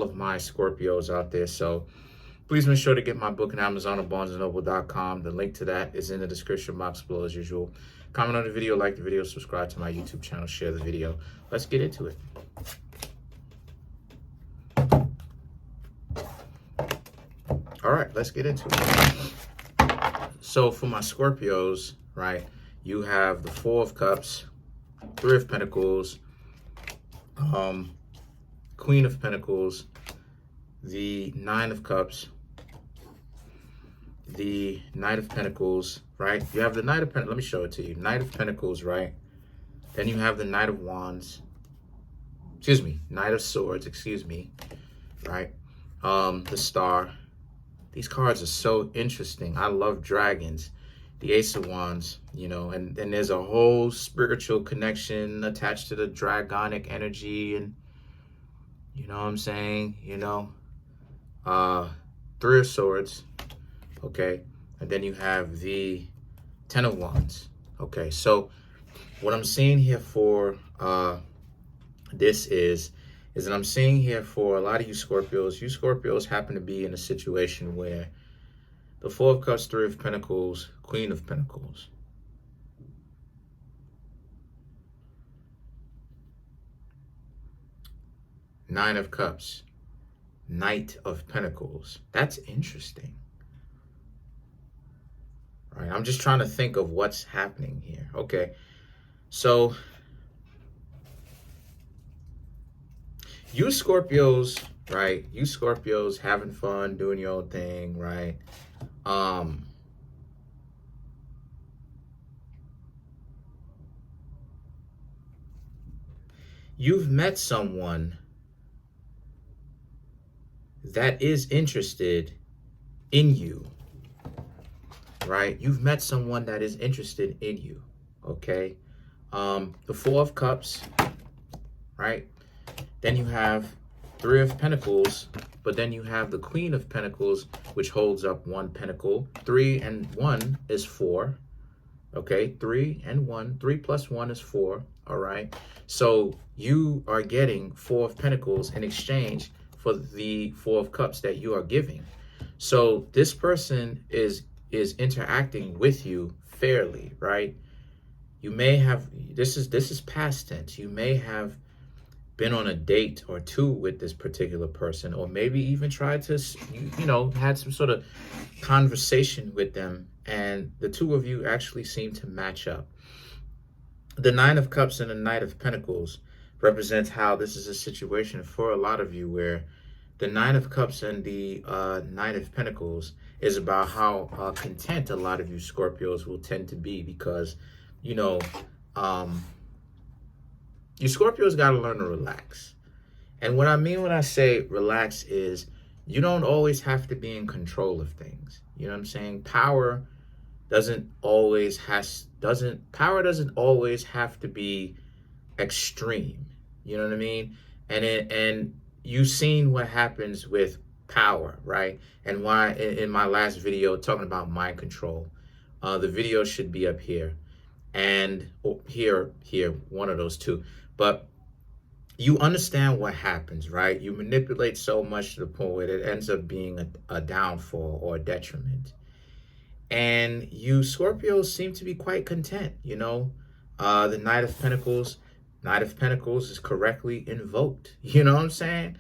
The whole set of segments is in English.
all of my Scorpios out there. So please make sure to get my book on Amazon or BarnesandNoble.com. The link to that is in the description box below as usual. Comment on the video, like the video, subscribe to my YouTube channel, share the video. Let's get into it. All right, let's get into it. So for my Scorpios, right, you have the Four of Cups, Three of Pentacles, Queen of Pentacles, the Nine of Cups, the Knight of Pentacles, right? You have the Knight of Pentacles. Let me show it to you. Knight of Pentacles, right? Then you have the Knight of Wands. Excuse me. Knight of Swords, excuse me. Right? The Star. These cards are so interesting. I love dragons. The Ace of Wands, you know, and there's a whole spiritual connection attached to the dragonic energy, and you know what I'm saying? You know, Three of Swords, okay? And then you have the Ten of Wands, okay? So what I'm seeing here for this is that I'm seeing here for a lot of you Scorpios happen to be in a situation where the Four of Cups, Three of Pentacles, Queen of Pentacles, Nine of Cups, Knight of Pentacles. That's interesting. All right, I'm just trying to think of what's happening here. Okay, so you Scorpios, right? You Scorpios having fun, doing your own thing, right? You've met someone that is interested in you, right? You've met someone that is interested in you, okay? The Four of Cups, right? Then you have Three of Pentacles, but then you have the Queen of Pentacles, which holds up one pentacle. 3 and 1 is 4, okay? 3 and 1, 3 plus 1 is 4, all right? So you are getting Four of Pentacles in exchange for the Four of Cups that you are giving. So this person is interacting with you fairly, right? You may have, this is past tense. You may have been on a date or two with this particular person, or maybe even tried to, you know, had some sort of conversation with them, and the two of you actually seem to match up. The Nine of Cups and the Knight of Pentacles represents how this is a situation for a lot of you where the Nine of Cups and the Knight of Pentacles is about how content a lot of you Scorpios will tend to be, because, you know, you Scorpios got to learn to relax. And what I mean when I say relax is you don't always have to be in control of things. You know what I'm saying? Power doesn't always have to be extreme. You know what I mean? And you've seen what happens with power, right? And why in my last video talking about mind control, the video should be up here and here, one of those two. But you understand what happens, right? You manipulate so much to the point where it ends up being a downfall or a detriment. And you Scorpios seem to be quite content, you know. The Knight of Pentacles is correctly invoked. You know what I'm saying?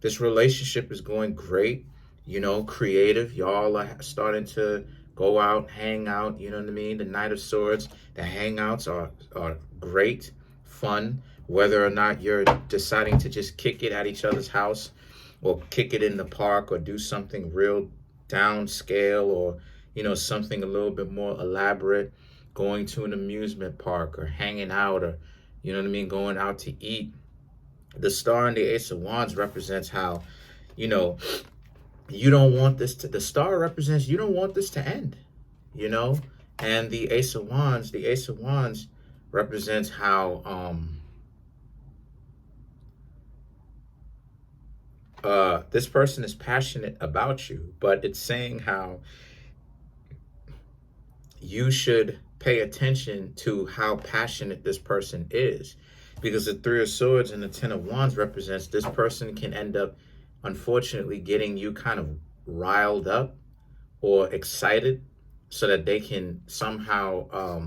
This relationship is going great, you know, creative. Y'all are starting to go out, hang out, you know what I mean? The Knight of Swords, the hangouts are great, fun, whether or not you're deciding to just kick it at each other's house or kick it in the park or do something real downscale, or, you know, something a little bit more elaborate, going to an amusement park or hanging out, or, you know what I mean, going out to eat. The Star and the Ace of Wands represents how, you know, you don't want this to, the Star represents you don't want this to end, you know. And the Ace of Wands represents how this person is passionate about you, but it's saying how you should pay attention to how passionate this person is. Because the Three of Swords and the Ten of Wands represents this person can end up, unfortunately, getting you kind of riled up or excited so that they can somehow,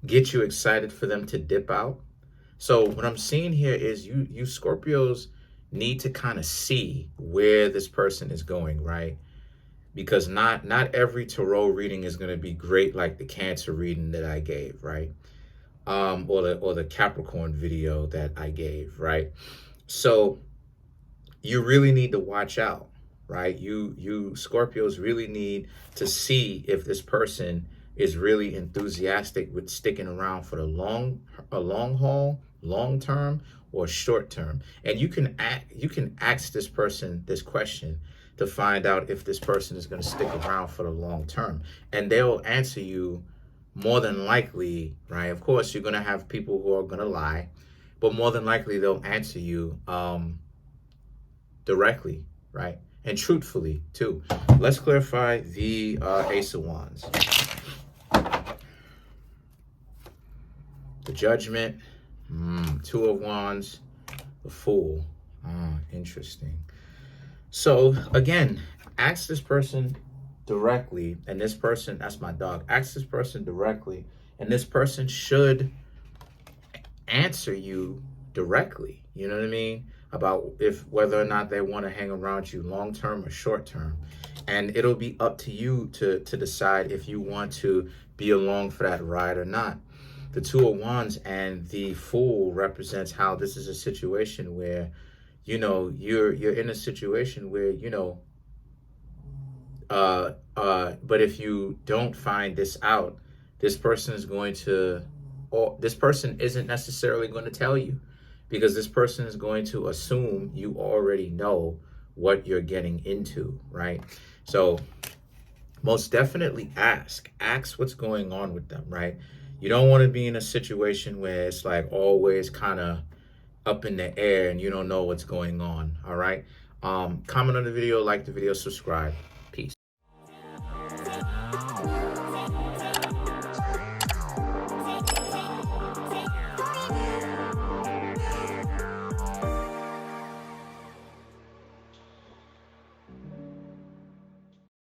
get you excited for them to dip out. So what I'm seeing here is you Scorpios need to kind of see where this person is going, right? Because not every tarot reading is going to be great like the Cancer reading that I gave, right? Or the Capricorn video that I gave, right? So you really need to watch out, right? You Scorpios really need to see if this person is really enthusiastic with sticking around for the long haul, long term, or short term. And you can ask this person this question to find out if this person is going to stick around for the long term, and they'll answer you more than likely, right? Of course, you're going to have people who are going to lie, but more than likely they'll answer you directly, right? And truthfully too. Let's clarify the Ace of Wands. The Judgment, Two of Wands, the Fool. Interesting. So again, ask this person directly, and this person, that's my dog, ask this person directly, and this person should answer you directly, you know what I mean, about whether or not they want to hang around you long term or short term. And it'll be up to you to decide if you want to be along for that ride or not. The Two of Wands and the Fool represents how this is a situation where, you're in a situation where, but if you don't find this out, this person is going to, or this person isn't necessarily going to tell you, because this person is going to assume you already know what you're getting into, right? So most definitely ask what's going on with them, right? You don't want to be in a situation where it's like always kind of up in the air and you don't know what's going on, all right? Comment on the video, like the video, subscribe.